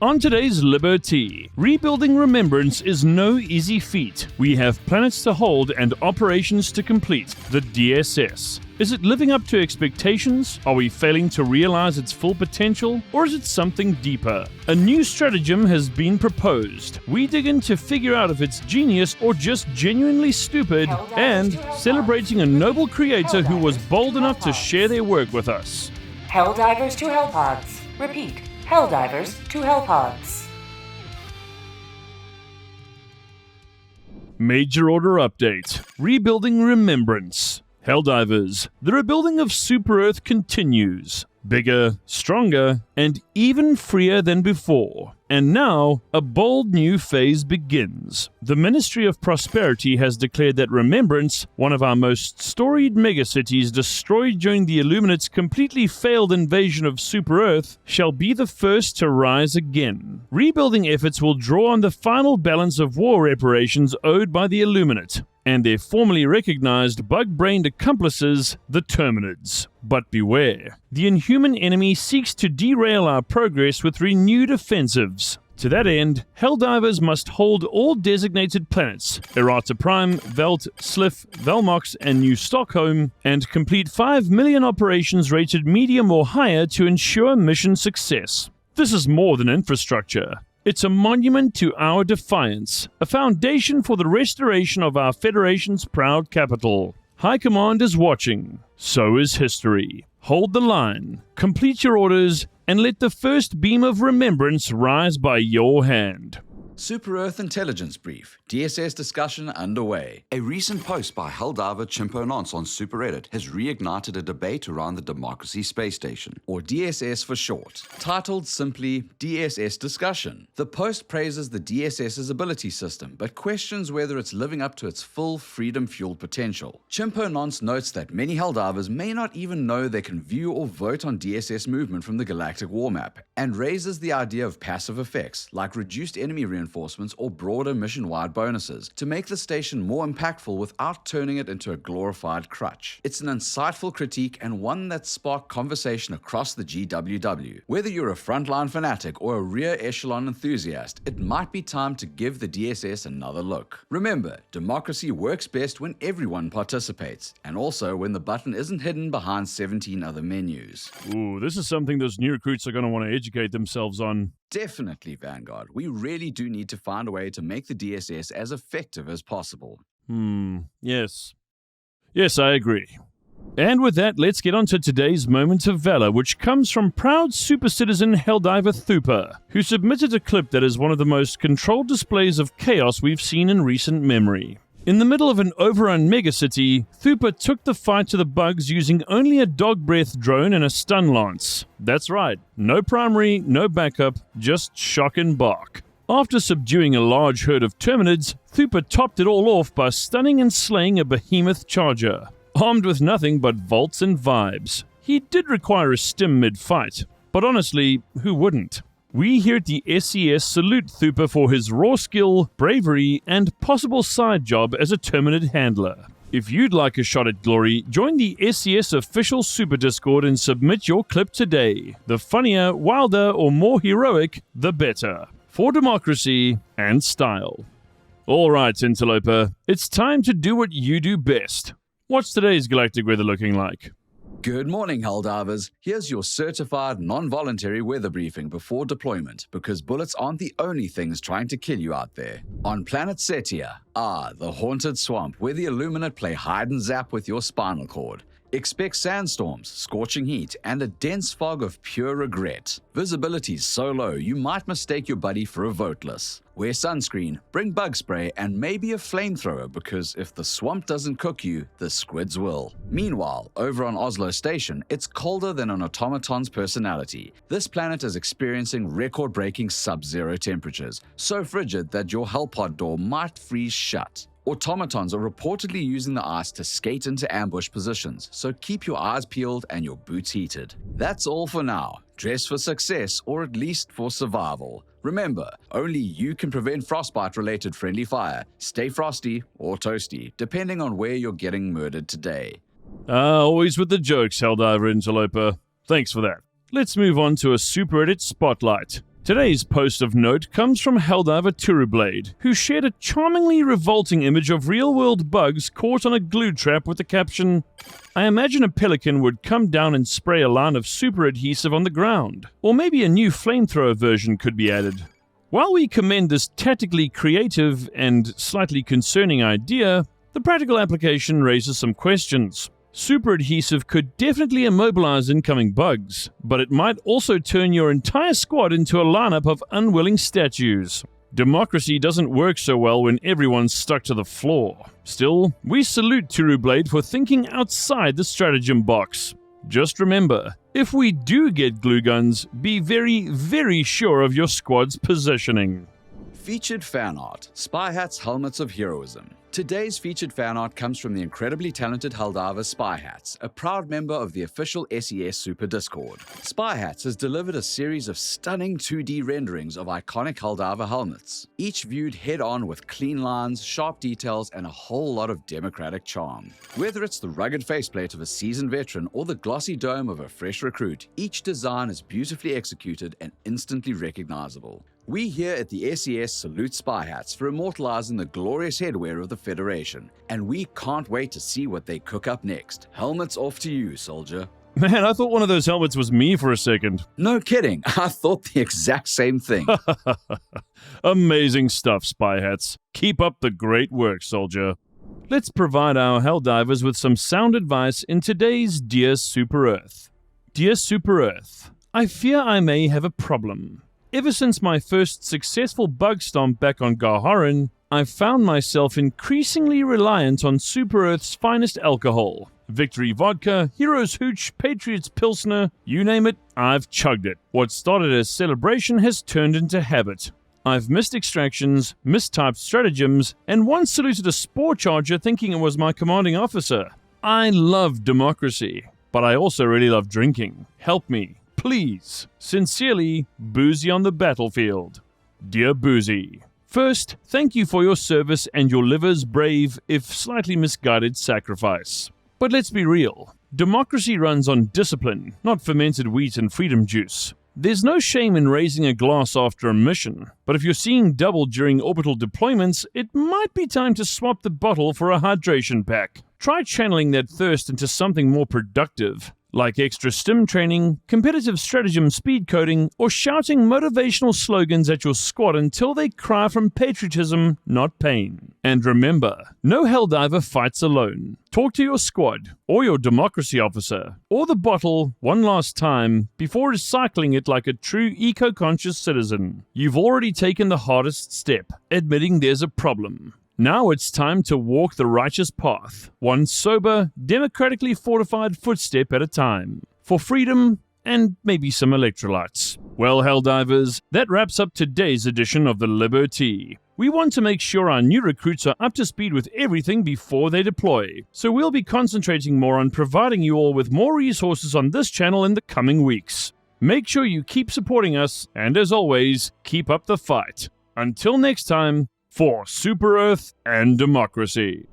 On today's Liberty, rebuilding Remembrance is no easy feat. We have planets to hold and operations to complete, the DSS. Is it living up to expectations? Are we failing to realize its full potential? Or is it something deeper? A new stratagem has been proposed. We dig in to figure out if it's genius or just genuinely stupid, and celebrating a noble creator who was bold enough to share their work with us. Helldivers to Hellpods. Repeat. Helldivers to Hellpods. Major Order Update. Rebuilding Remembrance. Helldivers. The rebuilding of Super Earth continues. Bigger, stronger, and even freer than before. And now, a bold new phase begins. The Ministry of Prosperity has declared that Remembrance, one of our most storied megacities destroyed during the Illuminates' completely failed invasion of Super Earth, shall be the first to rise again. Rebuilding efforts will draw on the final balance of war reparations owed by the Illuminate and their formerly recognized bug-brained accomplices, the Terminids. But beware, the inhuman enemy seeks to derail our progress with renewed offensives. To that end, Helldivers must hold all designated planets, Errata Prime, Velt, Sliff, Velmox, and New Stockholm, and complete 5 million operations rated medium or higher to ensure mission success. This is more than infrastructure. It's a monument to our defiance, a foundation for the restoration of our Federation's proud capital. High Command is watching. So is history. Hold the line, complete your orders, and let the first beam of remembrance rise by your hand. Super Earth Intelligence Brief. DSS discussion underway. A recent post by Helldiver Chimpo Nonce on SuperReddit has reignited a debate around the Democracy Space Station, or DSS for short, titled simply DSS Discussion. The post praises the DSS's ability system, but questions whether it's living up to its full freedom-fueled potential. Chimpo Nonce notes that many Helldivers may not even know they can view or vote on DSS movement from the Galactic war map, and raises the idea of passive effects, like reduced enemy reinforcements or broader mission-wide bonuses, to make the station more impactful without turning it into a glorified crutch. It's an insightful critique and one that sparked conversation across the GWW. Whether you're a frontline fanatic or a rear echelon enthusiast, it might be time to give the DSS another look. Remember, democracy works best when everyone participates, and also when the button isn't hidden behind 17 other menus. Ooh, this is something those new recruits are going to want to educate themselves on. Definitely, Vanguard. We really do need to find a way to make the DSS as effective as possible. Yes. Yes, I agree. And with that, let's get on to today's Moment of Valor, which comes from proud super citizen Helldiver Thupa, who submitted a clip that is one of the most controlled displays of chaos we've seen in recent memory. In the middle of an overrun megacity, Thupa took the fight to the bugs using only a dog breath drone and a stun lance. That's right, no primary, no backup, just shock and bark. After subduing a large herd of Terminids, Thupa topped it all off by stunning and slaying a behemoth charger, armed with nothing but vaults and vibes. He did require a stim mid-fight, but honestly, who wouldn't? We here at the SES salute Thupa for his raw skill, bravery, and possible side job as a Terminid handler. If you'd like a shot at glory, join the SES official Super Discord and submit your clip today. The funnier, wilder, or more heroic, the better. For democracy and style. Alright, Interloper, it's time to do what you do best. What's today's galactic weather looking like? Good morning, Helldivers. Here's your certified non-voluntary weather briefing before deployment, because bullets aren't the only things trying to kill you out there. On planet Setia, the haunted swamp where the Illuminate play hide and zap with your spinal cord. Expect sandstorms, scorching heat, and a dense fog of pure regret. Visibility's so low you might mistake your buddy for a voteless. Wear sunscreen, bring bug spray, and maybe a flamethrower, because if the swamp doesn't cook you, the squids will. Meanwhile, over on Oslo Station, it's colder than an automaton's personality. This planet is experiencing record-breaking sub-zero temperatures, so frigid that your Hellpod door might freeze shut. Automatons are reportedly using the ice to skate into ambush positions, so keep your eyes peeled and your boots heated. That's all for now. Dress for success, or at least for survival. Remember, only you can prevent frostbite-related friendly fire. Stay frosty or toasty, depending on where you're getting murdered today. Always with the jokes, Helldiver Interloper. Thanks for that. Let's move on to a Super Edit Spotlight. Today's post of note comes from Helldiver Turublade, who shared a charmingly revolting image of real-world bugs caught on a glue trap with the caption, "I imagine a pelican would come down and spray a line of super adhesive on the ground. Or maybe a new flamethrower version could be added." While we commend this tactically creative and slightly concerning idea, the practical application raises some questions. Super adhesive could definitely immobilize incoming bugs, but it might also turn your entire squad into a lineup of unwilling statues. Democracy doesn't work so well when everyone's stuck to the floor. Still, we salute Turublade for thinking outside the stratagem box. Just remember, if we do get glue guns, be very, very sure of your squad's positioning. Featured fan art, SpyHats Helmets of Heroism. Today's featured fan art comes from the incredibly talented Helldivers SpyHats, a proud member of the official SES Super Discord. SpyHats has delivered a series of stunning 2D renderings of iconic Helldiver helmets, each viewed head-on with clean lines, sharp details, and a whole lot of democratic charm. Whether it's the rugged faceplate of a seasoned veteran or the glossy dome of a fresh recruit, each design is beautifully executed and instantly recognizable. We here at the SES salute SpyHats for immortalizing the glorious headwear of the Federation, and we can't wait to see what they cook up next. Helmets off to you, soldier. Man, I thought one of those helmets was me for a second. No kidding, I thought the exact same thing. Amazing stuff, SpyHats. Keep up the great work, soldier. Let's provide our Helldivers with some sound advice in today's Dear Super Earth. Dear Super Earth, I fear I may have a problem. Ever since my first successful bug stomp back on Garharan, I've found myself increasingly reliant on Super Earth's finest alcohol. Victory Vodka, Heroes Hooch, Patriots Pilsner, you name it, I've chugged it. What started as celebration has turned into habit. I've missed extractions, mistyped stratagems, and once saluted a spore charger thinking it was my commanding officer. I love democracy, but I also really love drinking. Help me. Please. Sincerely, Boozy on the Battlefield. Dear Boozy, first, thank you for your service and your liver's brave, if slightly misguided, sacrifice. But let's be real. Democracy runs on discipline, not fermented wheat and freedom juice. There's no shame in raising a glass after a mission, but if you're seeing double during orbital deployments, it might be time to swap the bottle for a hydration pack. Try channeling that thirst into something more productive, like extra stim training, competitive stratagem speed coding, or shouting motivational slogans at your squad until they cry from patriotism, not pain. And remember, no Helldiver fights alone. Talk to your squad, or your democracy officer, or the bottle one last time before recycling it like a true eco-conscious citizen. You've already taken the hardest step, admitting there's a problem. Now it's time to walk the righteous path, one sober, democratically fortified footstep at a time, for freedom and maybe some electrolytes. Well, Helldivers, that wraps up today's edition of the Liberty. We want to make sure our new recruits are up to speed with everything before they deploy, so we'll be concentrating more on providing you all with more resources on this channel in the coming weeks. Make sure you keep supporting us, and as always, keep up the fight. Until next time, for Super Earth and democracy.